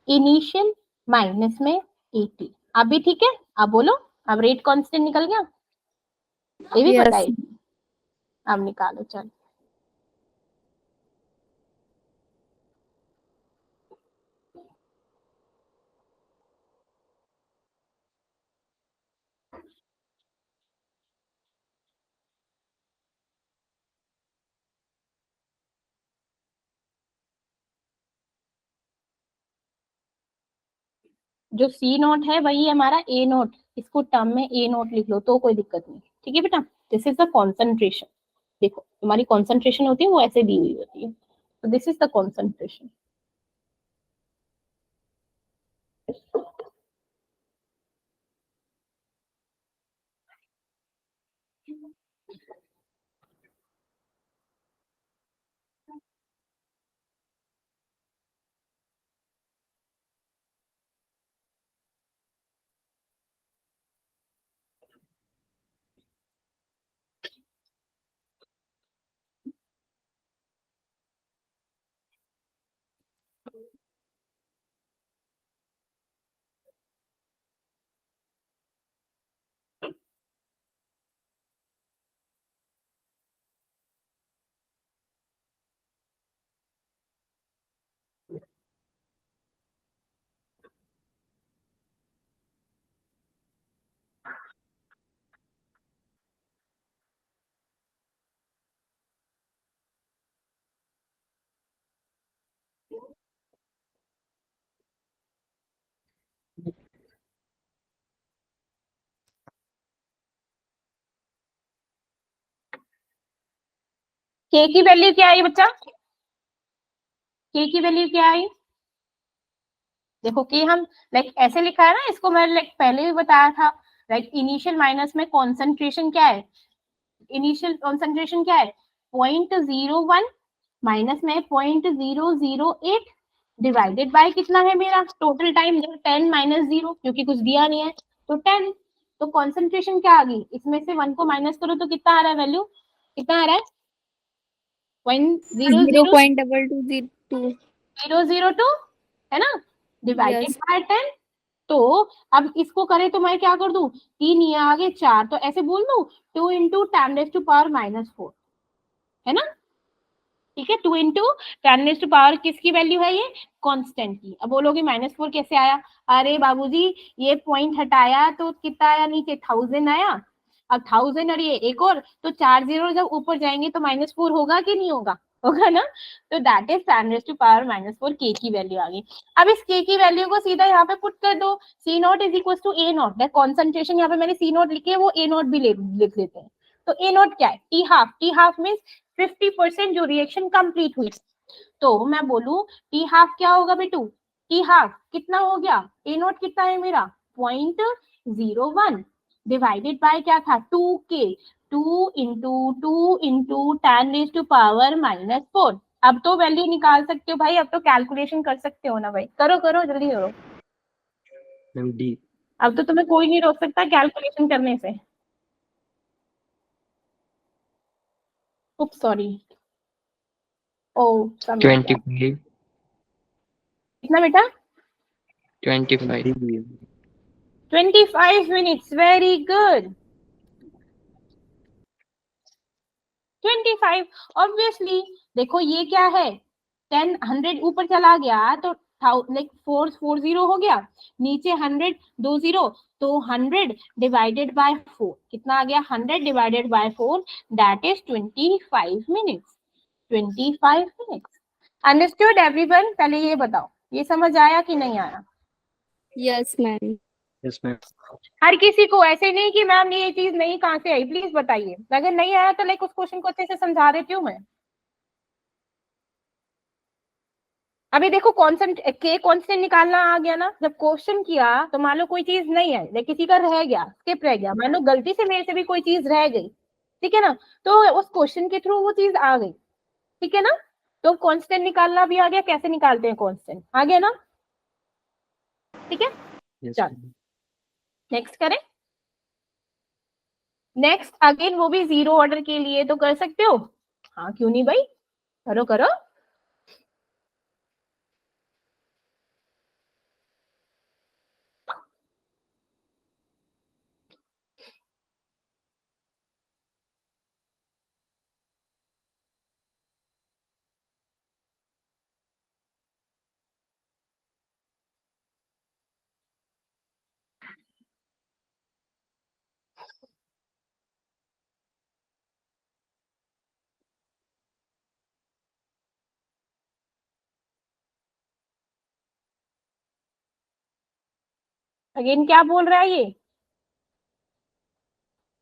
इनिशियल माइनस में 80। अब भी ठीक है? अब बोलो, अब रेट कांस्टेंट निकल गया, ये भी पता है। अब निकालो चलो। जो सी नोट है वही हमारा ए नोट, इसको टर्म में ए नोट लिख लो तो कोई दिक्कत नहीं, ठीक है बेटा? This is the concentration. देखो हमारी कॉन्सेंट्रेशन होती है वो ऐसे दी हुई होती है, तो दिस इज द कॉन्सेंट्रेशन। के की वैल्यू क्या आई बच्चा? के की वैल्यू क्या आई? देखो कि हम लाइक ऐसे लिखा है ना, इसको मैं लाइक पहले भी बताया था, लाइक इनिशियल माइनस में कॉन्सेंट्रेशन क्या है? इनिशियल कॉन्सेंट्रेशन क्या है? 0.01 माइनस में 0.008 डिवाइडेड बाय कितना है मेरा टोटल टाइम, 10 माइनस 0, क्योंकि कुछ दिया नहीं है तो 10। तो कॉन्सेंट्रेशन क्या आ गई? इसमें से 1 को माइनस करो तो कितना आ रहा है वैल्यू? कितना आ रहा है? 0.002 है ना, डिवाइडेड Yes. बाय 10। तो अब इसको करें तो मैं क्या कर दूं, 3 ये आगे 4, तो ऐसे बोल दूं 2 इंटू 10⁻⁻⁴, है ना? ठीक है, 2 इंटू 10⁻⁻, किसकी वैल्यू है ये? कांस्टेंट की। अब बोलोगे -4 कैसे आया? अरे बाबूजी ये पॉइंट हटाया तो कितना आया नीचे? 1000 आया। अब 1000 और ये एक और, तो 4 जीरो जब ऊपर जाएंगे तो -4 होगा कि नहीं होगा? होगा ना। तो दैट इज 10⁻⁻⁴ के की वैल्यू आ गई। अब इस के की वैल्यू को सीधा यहाँ पे पुट कर दो, C not is equal to A naught, that concentration यहाँ पे मैंने सी नॉट लिखे, वो ए नॉट भी लिख लेते हैं। तो ए नॉट क्या है, T half, T half means 50% जो रिएक्शन कंप्लीट हुई। तो मैं बोलूं टी हाफ क्या होगा बेटू, टी हाफ कितना हो गया, ए नॉट कितना है मेरा 0.01 डिवाइडेड बाय क्या था 2k, 2 into 10⁻⁻⁴। अब तो वैल्यू निकाल सकते हो भाई, अब तो कैलकुलेशन कर सकते हो ना भाई, करो करो जल्दी करो, मैम डी। अब तो तुम्हें कोई नहीं रोक सकता कैलकुलेशन करने से। सॉरी, ओ समझ गया। 25 कितना बेटा 25 D. 25 minutes, very good. 25 obviously, देखो ये क्या है 10 100 ऊपर चला गया तो लाइक 440 हो गया, नीचे 100 2 0, तो 100 डिवाइडेड बाय 4 कितना आ गया, 100 divided by 4 that is 25 minutes, 25 minutes. Understood everyone? पहले ये बताओ ये समझ आया कि नहीं आया? Yes ma'am. Yes ma'am. हर किसी को, ऐसे नहीं कि मैम ये चीज नहीं कहाँ से आई, प्लीज बताइए, अगर नहीं आया तो लाइक उस क्वेश्चन को अच्छे से समझा देती हूँ मैं। अभी देखो कांस्टेंट के कांस्टेंट निकालना आ गया ना, जब क्वेश्चन किया तो मान लो कोई चीज नहीं है, लाइक किसी का रह गया, स्किप रह गया, मान लो गलती से मेरे से भी कोई चीज रह गई, ठीक है ना, तो उस क्वेश्चन के थ्रू वो चीज आ गई, ठीक है ना, तो कांस्टेंट निकालना भी आ गया, कैसे निकालते हैं कांस्टेंट, आ गया ना, ठीक है। यस चल नेक्स्ट करें, नेक्स्ट अगेन वो भी जीरो ऑर्डर के लिए, तो कर सकते हो, हाँ क्यों नहीं भाई, करो करो। अगेन क्या बोल रहा है ये,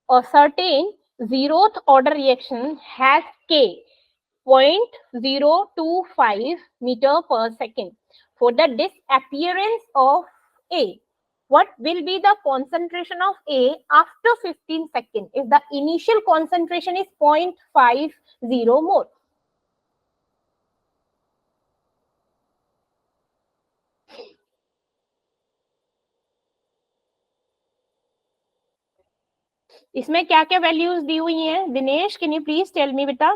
a certain zeroth order reaction has k 0.025 meter per second. For the disappearance of A, what will be the concentration of A after 15 seconds if the initial concentration is 0.50 more? इसमें क्या क्या वैल्यूज दी हुई हैं Dinesh, can you please tell me बेटा,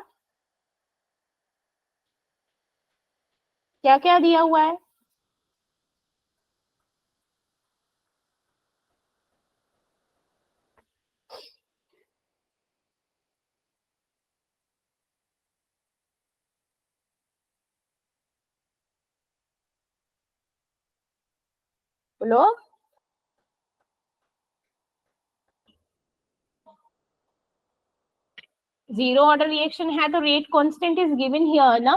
क्या क्या दिया हुआ है? बोलो। जीरो ऑर्डर रिएक्शन है तो rate constant is given here ना,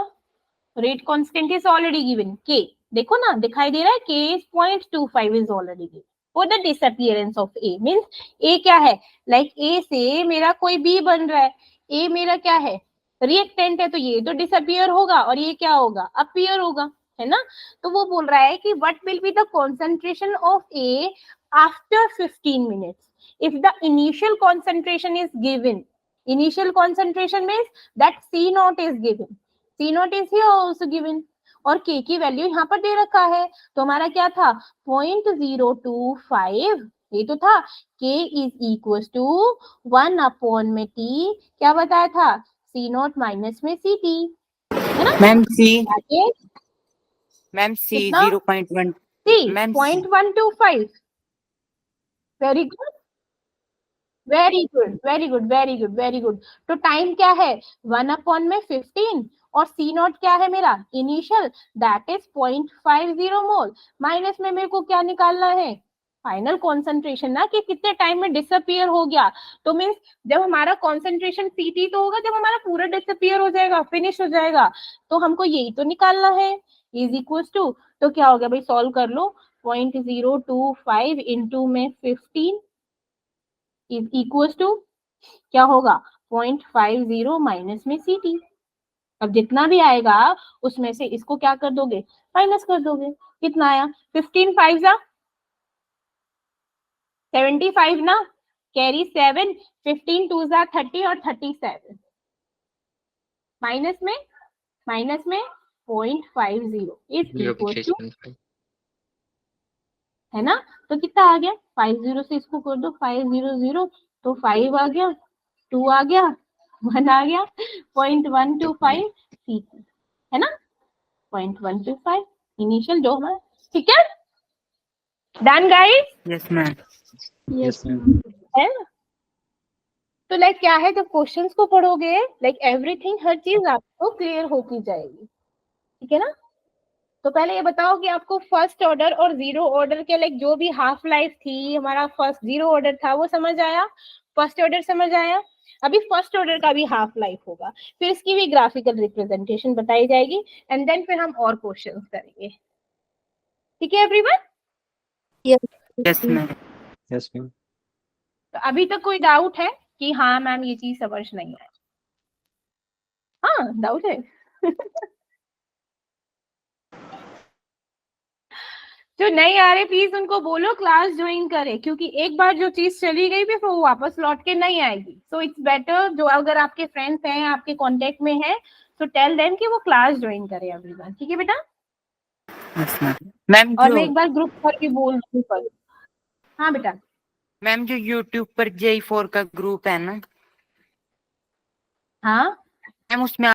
rate constant is already given k, देखो ना दिखाई दे रहा है k is 0.25 is already given for the disappearance of A, means A क्या है, लाइक ए से मेरा कोई बी बन रहा है, ए मेरा क्या है रिएक्टेंट है, तो ये तो डिसअपियर होगा और ये क्या होगा अपीयर होगा, है ना। तो वो बोल रहा है कि what will be the concentration of A after 15 minutes if the initial concentration is given, initial concentration means that C naught is given, C naught is here also given, और K की वैल्यू यहाँ पर दे रखा है, तो हमारा क्या था 0.025, ये तो था K is equals to 1 में T, क्या बताया था C naught माइनस में CT, है ना मैम सी, मैम सी कितना? 0.1, C ma'am 0.125, very good very good very good very good very good. तो टाइम क्या है 1 में 15 और सी नॉट क्या है मेरा initial, that is 0.50 mole, minus में मेरे को क्या निकालना है फाइनल कॉन्सेंट्रेशन ना, कि कितने टाइम में डिसअपियर हो गया, तो मीन्स जब हमारा कॉन्सेंट्रेशन सीटी तो होगा जब हमारा पूरा डिसअपियर हो जाएगा, फिनिश हो जाएगा, तो हमको यही तो निकालना है, इज इक्वल टू, तो क्या हो गया भाई सॉल्व कर लो, 0.025 इंटू में 15 is equals to क्या होगा 0.50 माइनस में CT। अब जितना भी आएगा उसमें से इसको क्या कर दोगे, माइनस कर दोगे। कितना आया 15 5 75 ना, कैरी 7, 15 2 30 और 37 माइनस में 0.50 इज इक्वल टू, है ना। तो कितना आ गया 50 से इसको कर दो 500 तो 5 आ गया, 2 आ गया, 1 आ गया 0.125 CT, है ना 0.125 इनिशियल जो हमारा, ठीक है। Done guys, yes ma'am. Yes, ma'am. है ना। तो लाइक क्या है, जब क्वेश्चंस को पढ़ोगे लाइक एवरीथिंग, हर चीज आपको क्लियर होती जाएगी, ठीक है ना। तो पहले ये बताओ कि आपको फर्स्ट ऑर्डर और जीरो ऑर्डर के लाइक जो भी हाफ लाइफ थी, हमारा फर्स्ट जीरो ऑर्डर था वो समझ आया, फर्स्ट ऑर्डर समझ आया। अभी फर्स्ट ऑर्डर का भी हाफ लाइफ होगा, फिर इसकी भी ग्राफिकल रिप्रेजेंटेशन बताई जाएगी एंड देन फिर हम और क्वेश्चंस करेंगे, ठीक है everyone. Yes ma'am. Yes, ma'am. तो अभी तक कोई डाउट है कि हाँ मैम ये चीज समझ नहीं है? हाँ डाउट है जो नहीं आ रहे प्लीज उनको बोलो क्लास ज्वाइन करे, क्योंकि एक बार जो चीज चली गई फिर वो वापस लौट के नहीं आएगी। सो इट्स बेटर, जो अगर आपके फ्रेंड्स हैं आपके कांटेक्ट में हैं, तो टेल देम कि वो क्लास ज्वाइन करे एवरीवन, ठीक है बेटा। Yes ma'am. मैम और मैं जो एक बार ग्रुप पर भी बोल दूँ कल। हाँ बेटा। मैम जो यूट्यूब पर J4 का ग्रुप है ना हाँ मैम, उसमें